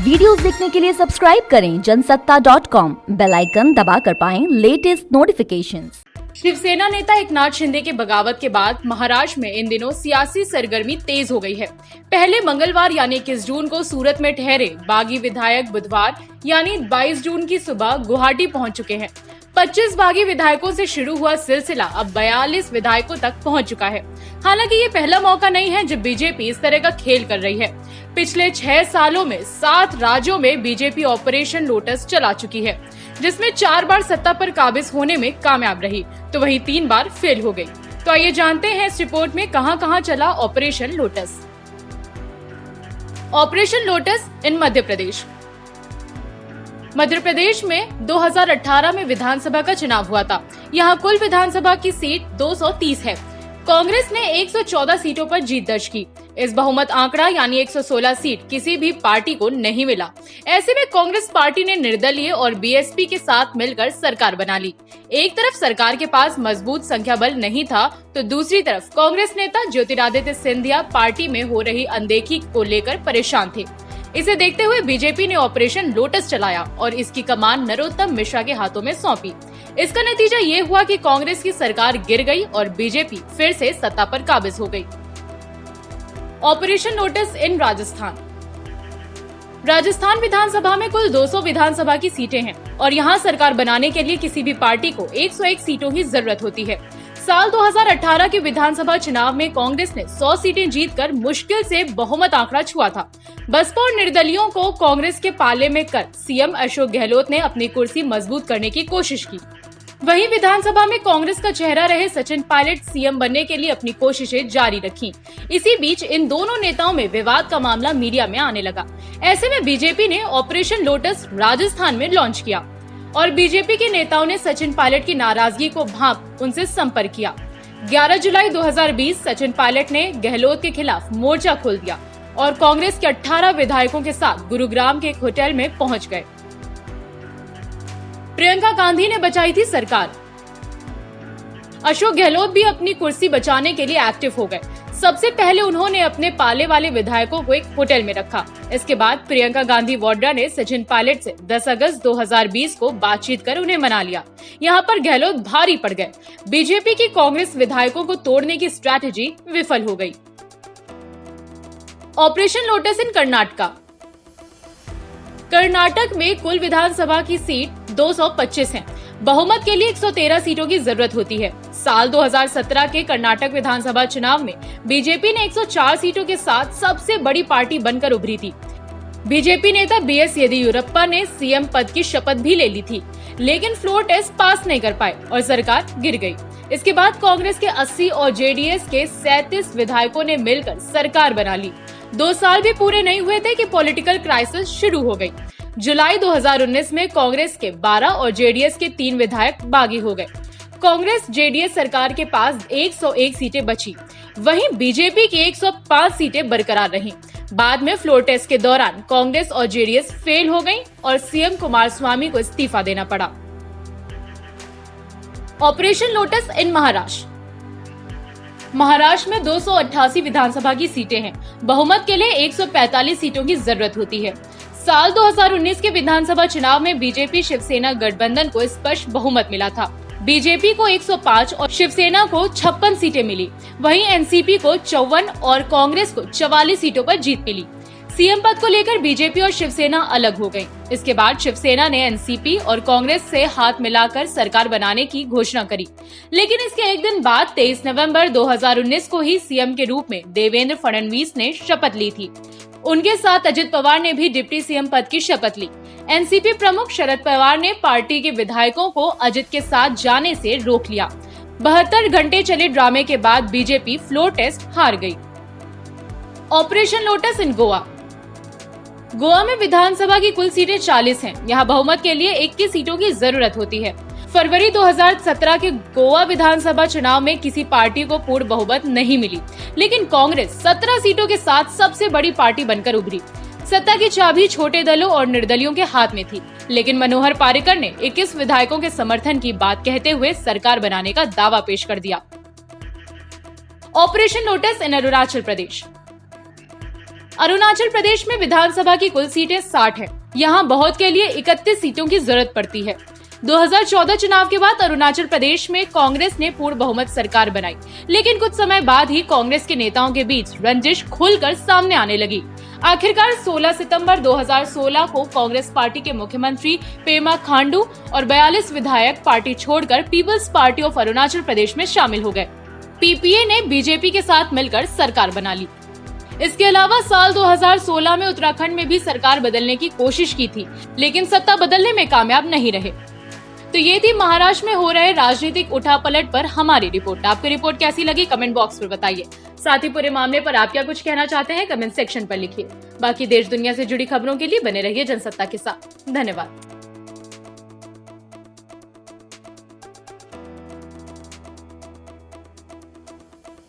Videos देखने के लिए सब्सक्राइब करें जनसत्ता.com, बेल आइकन दबाकर पाएं लेटेस्ट नोटिफिकेशंस। शिवसेना नेता एकनाथ शिंदे के बगावत के बाद महाराष्ट्र में इन दिनों सियासी सरगर्मी तेज हो गई है। पहले मंगलवार यानी 21 जून को सूरत में ठहरे बागी विधायक बुधवार यानी 22 जून की सुबह गुवाहाटी पहुंच चुके हैं। 25 बागी विधायकों से शुरू हुआ सिलसिला अब 42 विधायकों तक पहुंच चुका है। हालांकि ये पहला मौका नहीं है जब बीजेपी इस तरह का खेल कर रही है। पिछले 6 सालों में 7 राज्यों में बीजेपी ऑपरेशन लोटस चला चुकी है, जिसमें 4 बार सत्ता पर काबिज होने में कामयाब रही तो वहीं 3 बार फेल हो गई। तो आइए जानते हैं इस रिपोर्ट में कहां-कहां चला operation lotus. Operation lotus in Madhya Pradesh. Madhya Pradesh में 2018 में विधानसभा का चुनाव हुआ था। यहाँ कुल विधानसभा की सीट 230 है। कांग्रेस ने 114 सीटों पर जीत दर्ज की। इस बहुमत आंकड़ा यानी 116 सीट किसी भी पार्टी को नहीं मिला। ऐसे में कांग्रेस पार्टी ने निर्दलीय और बीएसपी के साथ मिलकर सरकार बना ली। एक तरफ सरकार के पास मजबूत संख्या बल नहीं था, तो दूसरी तरफ कांग्रेस नेता ज्योतिरादित्य सिंधिया पार्टी में हो रही अनदेखी को लेकर परेशान थे। इसे देखते हुए बीजेपी ने ऑपरेशन लोटस चलाया और इसकी कमान नरोत्तम मिश्रा के हाथों में सौंपी। इसका नतीजा ये हुआ कि कांग्रेस की सरकार गिर गई और बीजेपी फिर से सत्ता पर काबिज हो गई। Operation lotus in Rajasthan. Rajasthan विधानसभा में कुल 200 विधानसभा की सीटें हैं और यहाँ सरकार बनाने के लिए किसी भी पार्टी को 101 सीटों की जरूरत होती है। साल 2018 के विधानसभा चुनाव में कांग्रेस ने 100 सीटें जीतकर मुश्किल से बहुमत आंकड़ा छुआ था। बसपा और निर्दलियों को कांग्रेस के पाले में कर सीएम अशोक गहलोत ने अपनी कुर्सी मजबूत करने की कोशिश की। वहीं विधानसभा में कांग्रेस का चेहरा रहे सचिन पायलट सीएम बनने के लिए अपनी कोशिशें जारी रखी। इसी बीच इन दोनों नेताओं में विवाद का मामला मीडिया में आने लगा। ऐसे में बीजेपी ने ऑपरेशन लोटस राजस्थान में लॉन्च किया और बीजेपी के नेताओं ने सचिन पायलट की नाराजगी को भांप उनसे संपर्क किया। 11 जुलाई 2020 सचिन पायलट ने गहलोत के खिलाफ मोर्चा खोल दिया और कांग्रेस के 18 विधायकों के साथ गुरुग्राम के एक होटल में पहुंच गए। प्रियंका गांधी ने बचाई थी सरकार। अशोक गहलोत भी अपनी कुर्सी बचाने के लिए एक्टिव हो गए। सबसे पहले उन्होंने अपने पाले वाले विधायकों को एक होटल में रखा। इसके बाद प्रियंका गांधी वाड्रा ने सचिन पायलट से 10 अगस्त 2020 को बातचीत कर उन्हें मना लिया। यहाँ पर गहलोत भारी पड़ गए। बीजेपी की कांग्रेस विधायकों को तोड़ने की स्ट्रैटेजी विफल हो गई। ऑपरेशन लोटस इन कर्नाटका। कर्नाटक में कुल विधानसभा की सीट 225 है। बहुमत के लिए 113 सीटों की जरूरत होती है। साल 2017 के कर्नाटक विधानसभा चुनाव में बीजेपी ने 104 सीटों के साथ सबसे बड़ी पार्टी बनकर उभरी थी। बीजेपी नेता बीएस येदियुरप्पा ने सीएम पद की शपथ भी ले ली थी, लेकिन फ्लोर टेस्ट पास नहीं कर पाए और सरकार गिर गई। इसके बाद कांग्रेस के 80 और जेडीएस के 37 विधायकों ने मिलकर सरकार बना ली। 2 साल भी पूरे नहीं हुए थे कि पॉलिटिकल क्राइसिस शुरू हो गई। जुलाई 2019 में कांग्रेस के 12 और जेडीएस के 3 विधायक बागी हो गए। कांग्रेस जेडीएस सरकार के पास 101 सीटें बची, वहीं बीजेपी की 105 सीटें बरकरार रहीं। बाद में फ्लोर टेस्ट के दौरान कांग्रेस और जेडीएस फेल हो गयी और सीएम कुमारस्वामी को इस्तीफा देना पड़ा। ऑपरेशन लोटस इन महाराष्ट्र। महाराष्ट्र में 288 विधानसभा की सीटें हैं। बहुमत के लिए 145 सीटों की जरूरत होती है। साल 2019 के विधानसभा चुनाव में बीजेपी शिवसेना गठबंधन को स्पष्ट बहुमत मिला था। बीजेपी को 105 और शिवसेना को 56 सीटें मिली। वहीं एनसीपी को 54 और कांग्रेस को 44 सीटों पर जीत मिली। सीएम पद को लेकर बीजेपी और शिवसेना अलग हो गयी। इसके बाद शिवसेना ने एनसीपी और कांग्रेस से हाथ मिलाकर सरकार बनाने की घोषणा करी, लेकिन इसके एक दिन बाद 23 नवंबर 2019 को ही सीएम के रूप में देवेंद्र फडणवीस ने शपथ ली थी। उनके साथ अजित पवार ने भी डिप्टी सीएम पद की शपथ ली। एनसीपी प्रमुख शरद पवार ने पार्टी के विधायकों को अजित के साथ जाने से रोक लिया। 72 घंटे चले ड्रामे के बाद बीजेपी फ्लोर टेस्ट हार गई। ऑपरेशन लोटस इन गोवा। गोवा में विधानसभा की कुल सीटें 40 हैं। यहाँ बहुमत के लिए 21 सीटों की जरूरत होती है। फरवरी 2017 के गोवा विधानसभा चुनाव में किसी पार्टी को पूर्ण बहुमत नहीं मिली, लेकिन कांग्रेस 17 सीटों के साथ सबसे बड़ी पार्टी बनकर उभरी। सत्ता की चाबी छोटे दलों और निर्दलियों के हाथ में थी, लेकिन मनोहर पार्रिकर ने 21 विधायकों के समर्थन की बात कहते हुए सरकार बनाने का दावा पेश कर दिया। ऑपरेशन लोटस इन अरुणाचल प्रदेश। अरुणाचल प्रदेश में विधानसभा की कुल सीटें 60 हैं। यहाँ बहुत के लिए 31 सीटों की जरूरत पड़ती है। 2014 चुनाव के बाद अरुणाचल प्रदेश में कांग्रेस ने पूर्ण बहुमत सरकार बनाई, लेकिन कुछ समय बाद ही कांग्रेस के नेताओं के बीच रंजिश खुलकर सामने आने लगी। आखिरकार 16 सितंबर 2016 को कांग्रेस पार्टी के मुख्यमंत्री पेमा खांडू और 42 विधायक पार्टी छोड़कर peoples party of Arunachal Pradesh में शामिल हो गए। पीपीए ने बीजेपी के साथ मिलकर सरकार बना ली। इसके अलावा साल 2016 में उत्तराखंड में भी सरकार बदलने की कोशिश की थी, लेकिन सत्ता बदलने में कामयाब नहीं रहे। तो ये थी महाराष्ट्र में हो रहे राजनीतिक उठापलट पर हमारी रिपोर्ट। आपकी रिपोर्ट कैसी लगी कमेंट बॉक्स में बताइए। साथ ही पूरे मामले पर आप क्या कुछ कहना चाहते हैं कमेंट सेक्शन पर लिखिए। बाकी देश दुनिया से जुड़ी खबरों के लिए बने रहिए जनसत्ता के साथ। धन्यवाद।